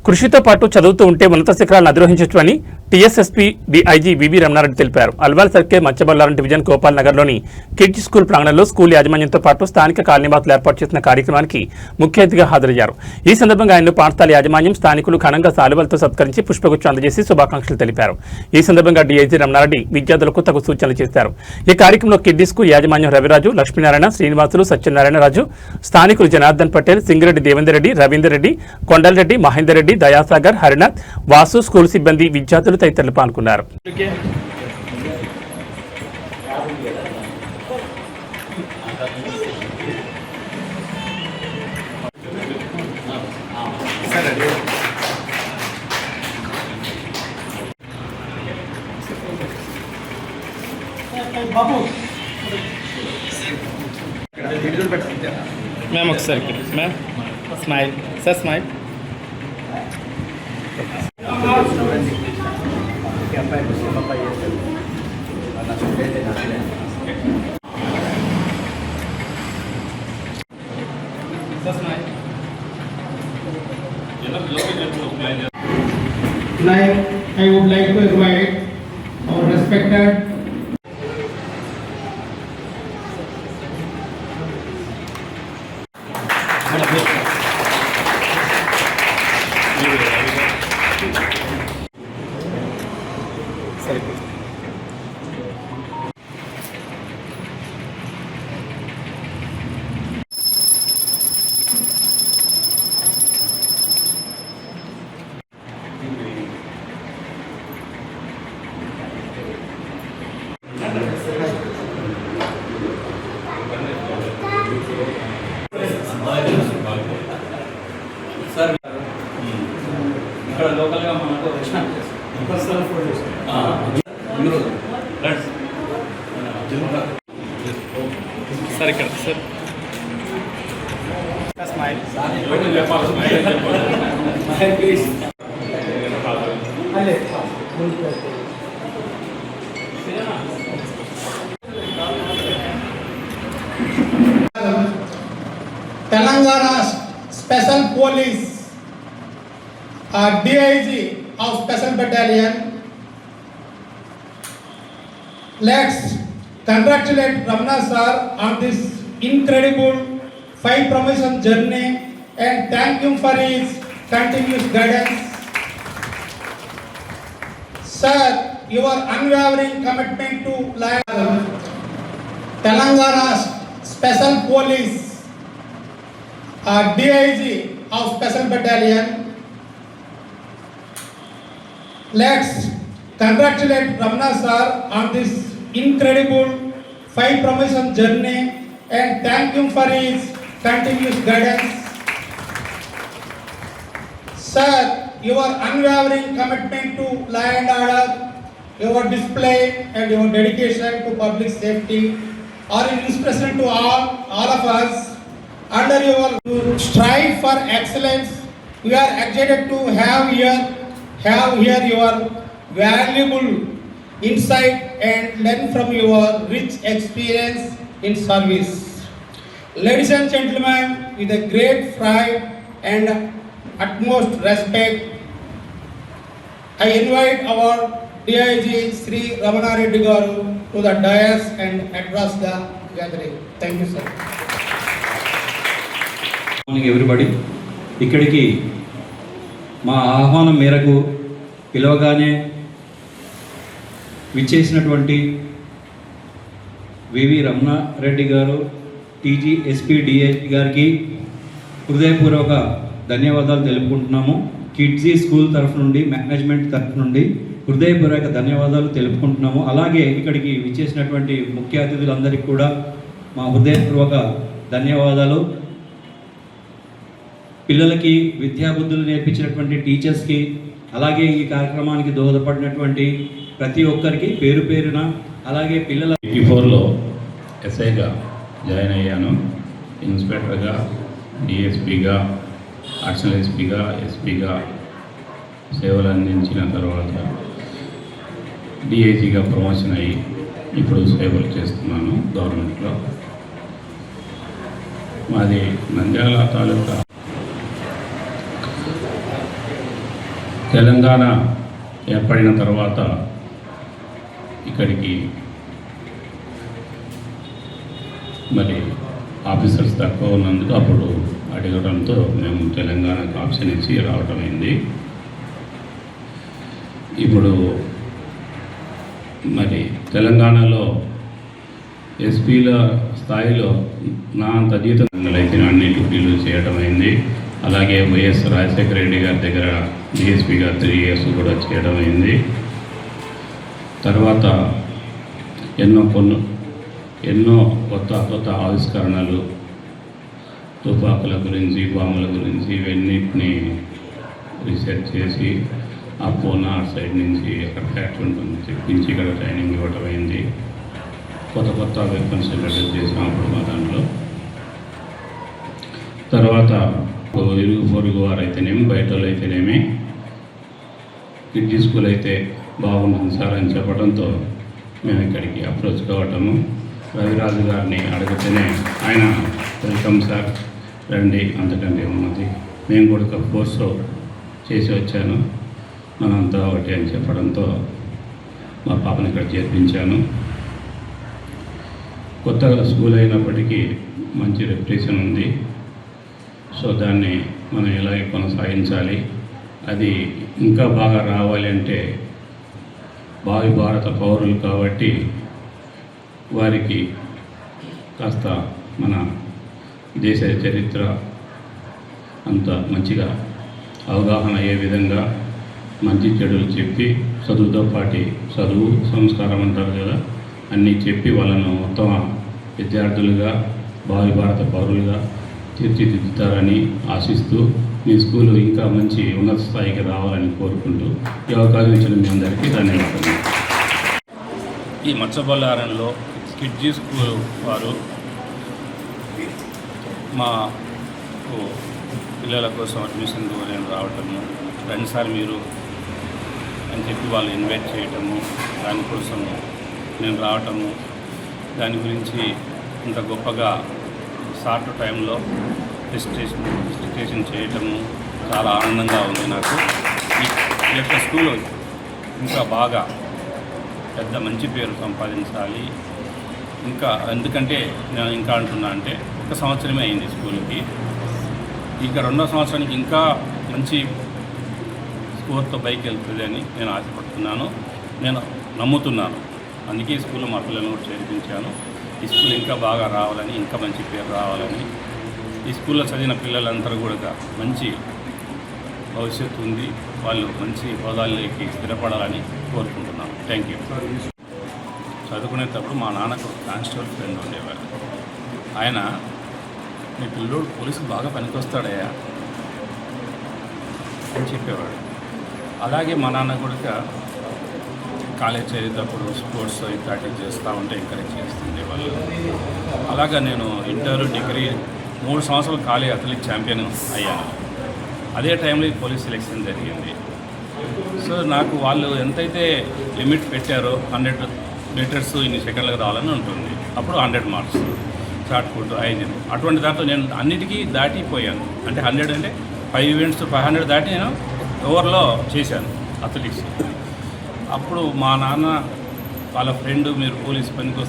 కృషితో పాటు చదువుతూ ఉంటే ఉన్నత శిఖరాలను అధిరోహించవచ్చని టీఎస్ఎస్పీ డీఐజీ వివి రమణారెడ్డి తెలిపారు. అల్వాల్ సర్కిల్ మచ్చబల్లారం డివిజన్ గోపాల్ నగర్లోని కిడ్స్ స్కూల్ ప్రాంగణంలో స్కూల్ యాజమాన్యంతో పాటు స్థానిక కాలనీవాసులు ఏర్పాటు చేసిన కార్యక్రమానికి ముఖ్య అతిథిగా హాజరయ్యారు. ఈ సందర్భంగా ఆయన పాఠశాల యాజమాన్యం స్థానికులు ఘనంగా శాలువాలతో సత్కరించి పుష్పగుచ్చం అందజేసి శుభాకాంక్షలు తెలిపారు. ఈ సందర్భంగా డీఐజీ రమణారెడ్డి విద్యార్థులకు తగు సూచనలు చేశారు. ఈ కార్యక్రమంలో కిడ్స్ స్కూల్ యాజమాన్యం రవిరాజు, లక్ష్మీనారాయణ, శ్రీనివాసులు, సత్యనారాయణ రాజు, స్థానికులు జనార్దన్ పటేల్, సింగిరెడ్డి దేవేందర్ రెడ్డి, రవీందర్ రెడ్డి, కొండలరెడ్డి, మహేందర్ రెడ్డి, దయాసాగర్, హరినాథ్, వాసు, స్కూల్ సిబ్బంది, విద్యార్థులు తదితరులు పాల్గొన్నారు. मैम अक्सर ma'am smile sir smile I would like to invite our respected sir local sir ఇక్కడ sir smile please Telangana Special Police DIG of Special Battalion. Let's congratulate Ramana sir on this incredible 5 promotion journey and thank him for his continuous guidance. Sir, your unwavering commitment to Telangana Special Police DIG of Special Battalion. Let's congratulate Ramana sir on this incredible 5 promotion journey and thank him for his continuous guidance. Sir, your unwavering commitment to law and order, your display and your dedication to public safety are an inspiration to all of us. Under your strive for excellence, we are excited to have here your valuable insight and learn from your rich experience in service. Ladies and gentlemen, with a great pride and utmost respect, I invite our DIG Sri Ramana Reddy Garu to the dais and address the gathering. Thank you, sir. Morning everybody. ఇక్కడికి మా ఆహ్వానం మేరకు పిలవగానే విచ్చేసినటువంటి వివి రమణారెడ్డి గారు, TGSP DIG గారికి హృదయపూర్వక ధన్యవాదాలు తెలుపుకుంటున్నాము. కిడ్జీ స్కూల్ తరఫు నుండి, మేనేజ్మెంట్ తరఫు నుండి హృదయపూర్వక ధన్యవాదాలు తెలుపుకుంటున్నాము. అలాగే ఇక్కడికి విచ్చేసినటువంటి ముఖ్య అతిథులందరికీ కూడా మా హృదయపూర్వక ధన్యవాదాలు. పిల్లలకి విద్యాబుద్ధులు నేర్పించినటువంటి టీచర్స్కి, అలాగే ఈ కార్యక్రమానికి దోహదపడినటువంటి ప్రతి ఒక్కరికి పేరు పేరున, అలాగే పిల్లల 84లో ఎస్ఐగా జాయిన్ అయ్యాను. ఇన్స్పెక్టర్గా, డిఎస్పీగా, అడిషనల్ ఎస్పీగా, ఎస్పీగా సేవలు అందించిన తర్వాత డిఐజీగా ప్రమోషన్ అయ్యి ఇప్పుడు సేవలు చేస్తున్నాను గవర్నమెంట్లో. మాది నంద్యాల తాలూకా తెలంగాణ ఏర్పడిన తర్వాత ఇక్కడికి మరి ఆఫీసర్స్ తక్కువ ఉన్నందుకు అప్పుడు అడగడంతో మేము తెలంగాణకు ఆప్షన్ ఇచ్చి రావటం అయింది. ఇప్పుడు మరి తెలంగాణలో ఎస్పీల స్థాయిలో నా అంత జీతం అన్ని డ్యూటీలు చేయడం అయింది. అలాగే వైఎస్ రాజశేఖర రెడ్డి గారి దగ్గర డిఎస్పీగా 3 years కూడా చేయడం అయింది. తర్వాత ఎన్నో కొత్త ఆవిష్కరణలు, తుపాకుల గురించి, బాంబుల గురించి ఇవన్నిటిని రీసెర్చ్ చేసి ఆ పూనా సైడ్ నుంచి అక్కడ ఫ్యాక్టరీ ఉంటుంది తెప్పించి ఇక్కడ ట్రైనింగ్ ఇవ్వటం అయింది. కొత్త వెపన్స్ డెవలప్ చేసాం అప్పుడు మా దాంట్లో. తర్వాత ఇరుగు పొరుగు వారు అయితేనేమి, బయట వాళ్ళు అయితేనేమి కిడ్జీ స్కూల్ అయితే బాగుంటుంది సార్ అని చెప్పడంతో మేము ఇక్కడికి అప్రోచ్ కావటము. రవిరాజు గారిని అడిగితేనే ఆయన వెల్కమ్ సార్, రండి, అంతకంటే ఉన్నది, నేను కూడా ఒక కోర్సు చేసి వచ్చాను, మనంతా ఒకటి అని చెప్పడంతో మా పాపని ఇక్కడ చేర్పించాను. కొత్తగా స్కూల్ అయినప్పటికీ మంచి రెప్యుటేషన్ ఉంది. సో దాన్ని మనం ఎలాగే కొనసాగించాలి, అది ఇంకా బాగా రావాలి అంటే భావి భారత పౌరులు కాబట్టి వారికి కాస్త మన దేశ చరిత్ర అంత మంచిగా అవగాహన అయ్యే విధంగా మంచి చెడులు చెప్పి, చదువుతో పాటు చదువు సంస్కారం అంటారు కదా, అన్నీ చెప్పి వాళ్ళను ఉత్తమ విద్యార్థులుగా, భావి భారత పౌరులుగా తీర్చిదిద్దుతారని ఆశిస్తూ మీ స్కూలు ఇంకా మంచి ఉన్నత స్థాయికి రావాలని కోరుకుంటూ ఈ అవకాశం ఇచ్చిన మీ అందరికీ ధన్యవాదాలు. ఈ మచ్చబొల్లారంలో కిడ్జీ స్కూల్ వారు మా పిల్లల కోసం అడ్మిషన్ నేను రావటము, రండి సార్ మీరు అని చెప్పి వాళ్ళు ఇన్వైట్ చేయటము, దానికోసం నేను రావటము, దాని గురించి ఇంత గొప్పగా షార్ట్ టైంలో రిజిస్ట్రేషన్ చేయటము చాలా ఆనందంగా ఉంది నాకు. ఈ యొక్క స్కూల్ ఇంకా బాగా పెద్ద మంచి పేరు సంపాదించాలి. ఇంకా ఎందుకంటే నేను ఇంకా అంటున్నా అంటే 1 సంవత్సరమే అయింది స్కూల్కి, ఇంకా 2వ సంవత్సరానికి ఇంకా మంచి స్కోర్తో బైక్ వెళ్తుంది అని నేను ఆశపడుతున్నాను, నేను నమ్ముతున్నాను. అందుకే ఈ స్కూల్లో మా పిల్లలను కూడా చేర్పించాను. ఈ స్కూల్ ఇంకా బాగా రావాలని, ఇంకా మంచి పేరు రావాలని, ఈ స్కూల్లో చదివిన పిల్లలందరూ కూడా మంచి భవిష్యత్తు ఉంది, వాళ్ళు మంచి హోదాల్లోకి స్థిరపడాలని కోరుకుంటున్నాను. Thank you. చదువుకునేటప్పుడు మా నాన్నకు కానిస్టేబుల్ ఫ్రెండ్ ఉండేవాడు. ఆయన మీ పిల్లోడు పోలీసు బాగా పనికొస్తాడయ్యా అని చెప్పేవాడు. అలాగే మా నాన్న కూడా కాలేజ్ చదివేటప్పుడు స్పోర్ట్స్ ప్రాక్టీస్ చేస్తూ ఉంటే ఎంకరేజ్ చేస్తుండే వాళ్ళు. అలాగా నేను ఇంటర్, డిగ్రీ 3 సంవత్సరాలు కాలేజ్ అథ్లెటిక్ ఛాంపియన్ అయ్యాను. అదే టైంలో పోలీస్ సెలెక్షన్ జరిగింది. సో నాకు వాళ్ళు ఎంతైతే లిమిట్ పెట్టారో 100 మీటర్స్ ఇన్ని సెకండ్లకు రావాలని ఉంటుంది. అప్పుడు 100 మార్క్స్, షార్ట్ పుట్, 5 అటువంటి దాంట్లో నేను అన్నిటికీ దాటిపోయాను. అంటే 100 అంటే 5 ఈవెంట్స్ 500 దాటి నేను ఓవర్లో చేశాను అథ్లెటిక్స్. అప్పుడు మా నాన్న వాళ్ళ ఫ్రెండ్ మీరు పోలీస్ పనికి